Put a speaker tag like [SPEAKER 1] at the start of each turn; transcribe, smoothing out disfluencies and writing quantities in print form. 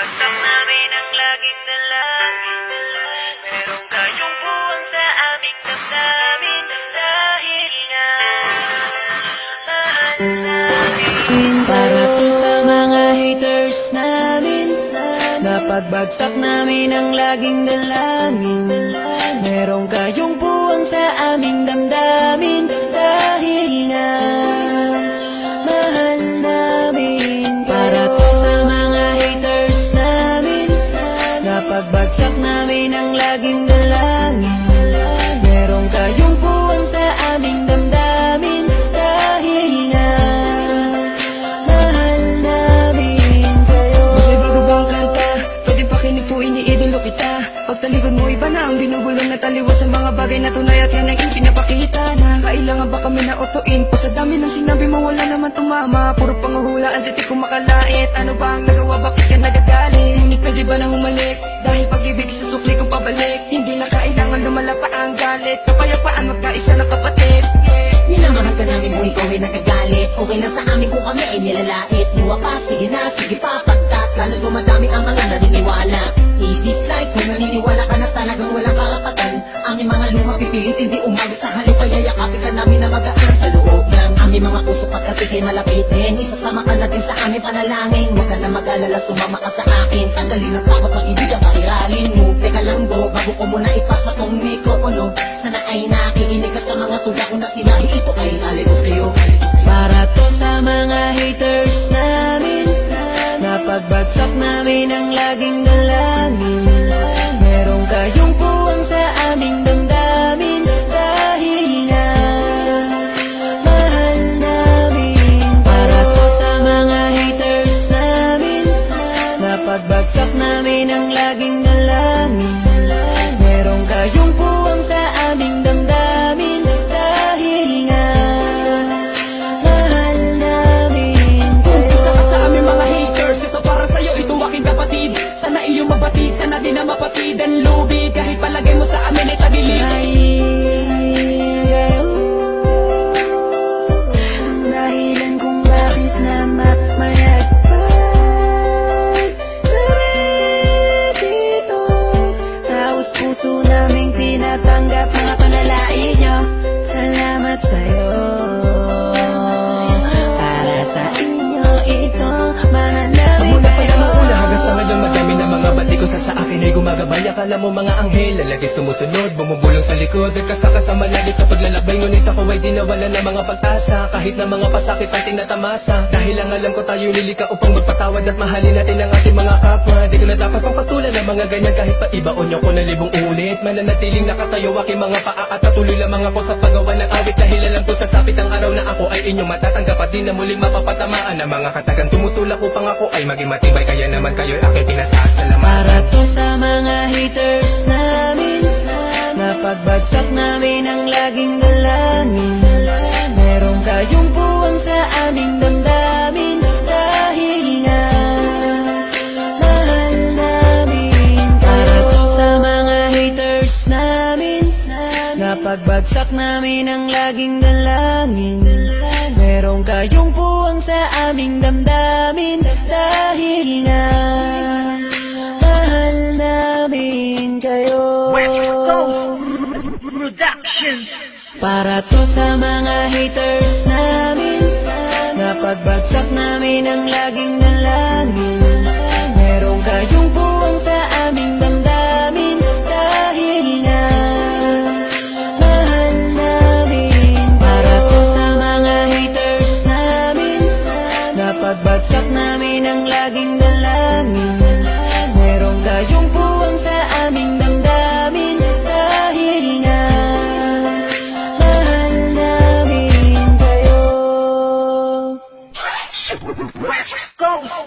[SPEAKER 1] Napagbagsak namin ang laging dalangin. Merong kayong buwang sa aming damdamin. Dahil nga mahal namin. Para to sa mga haters namin, napagbagsak namin ang laging dalangin. Merong kayong buwang sa aming damdamin. Dahil nga mahal namin. Para to sa mga haters namin, napagbagsak namin ang laging dalangin. Merong kayong buwang sa aming damdamin. Dahil nga mahal namin kayo.
[SPEAKER 2] Mas may bago bang kanta? Pwede pakinig po, iniidolo kita. Pagtalikod mo iba na ang binubulong na taliwas sa mga bagay na tunay at yan ang ipinapakita na kailangan ba kami na otoin po sa dami ng sinabi mo wala naman tumama. Puro panguhulaan sa di ko makalait. Ano ba ang nagawa, bakit ka nagagalit? Ngunit pwede ba na humalik? Dahil pag-ibig sa sukli kong pabalik. Hindi na kailangan lumala pa ang galit. Kapayapaan magkaisa na kapatid.
[SPEAKER 3] Minamahal ka namin kung ikaw ay nagagalit. Okay na sa amin kung kami ay nilalait. Luwa pa, sige na, sige pa, pagkat lalo't dumadami ang mga naniniwala. I-dislike kung naniniwala ka na talagang walang karapatan. Aming mga luma pipilit, hindi umago sa halip. Kaya yakapin ka namin na magaan sa loob ng aming mga puso pagkatigay malapitin. Isasama ka natin sa aming panalangin. Huwag ka na mag-alala, sumama ka sa akin. Tanggalin ang takot, mag-ibig ang pairalin mo. Teka lang bro, bago ko muna ipasa tong mikropono. Sana ay nakikinig ka sa mga tula ko na sinabi. Ito ay alay ko sa'yo.
[SPEAKER 1] Para to sa mga haters namin, napagbagsak namin ang laging dalangin. Merong kayong puwang sa aming damdamin. Dahil nga mahal namin. Para to sa mga haters namin, napagbagsak namin ang laging dalangin. Merong kayong puwang sa aming damdamin. Dahil nga mahal namin kayo.
[SPEAKER 2] Isa ka sa aming mga haters, ito para sa'yo, itong aking kapatid. Sana iyong mabatid, sana din na mapatid ang lubid. Kahit palagay mo sa amin ay tagilid.
[SPEAKER 1] Ang dahilan kung bakit naman mayagpag kami dito. Taos puso naming tinatanggap mga panalait nyo. Salamat sa'yo. Para sa inyo ito, mahal namin
[SPEAKER 2] Mula pa
[SPEAKER 1] kayo.
[SPEAKER 2] lang mauna hanggang sa ngayon madami na mga bati ko sa akin ay gumagabay. Akala mo mga anghel, lalagi sumusunod, bumubulong sa likod. Nagkasakasama lagi sa paglalakbay, ngunit ako ay di nawala ng mga pag-asa. Kahit na mga pasakit ay tinatamasa. Dahil ang alam ko tayo nilika upang magpatawad at mahalin natin ang ating mga kapwa. Di ko na dapat pang patulan ng mga ganyan kahit pa ibaon niyo ko na libong ulit. Mananatiling nakatayo aking mga paa at patuloy lamang ako sa paggawa ng awit. Dahil alam ko sa sapit ang araw na ako ay inyong matatanggap at di na muling mapapatamaan ng mga katagang tumutulak upang ako ay maging matibay. Kaya naman kayo'y aking pinasasalamatan.
[SPEAKER 1] Para to sa mga haters namin, napagbagsak namin ang laging dalangin. Merong kayong buwang sa aming damdamin. Dahil nga mahal namin. Para to sa mga haters namin, napagbagsak namin ang laging dalangin. Merong kayong buwang sa aming damdamin. Dahil nga mahal namin kayo. Para to sa mga haters namin, napagbagsak namin ang laging dalangin. Merong kayong buwang sa aming damdamin. Dahil nga mahal namin. Para to sa mga haters namin, napagbagsak namin ang laging dalangin. Merong kayong buwang sa aming damdamin. Dahil nga mahal namin kayo.
[SPEAKER 3] West Coast.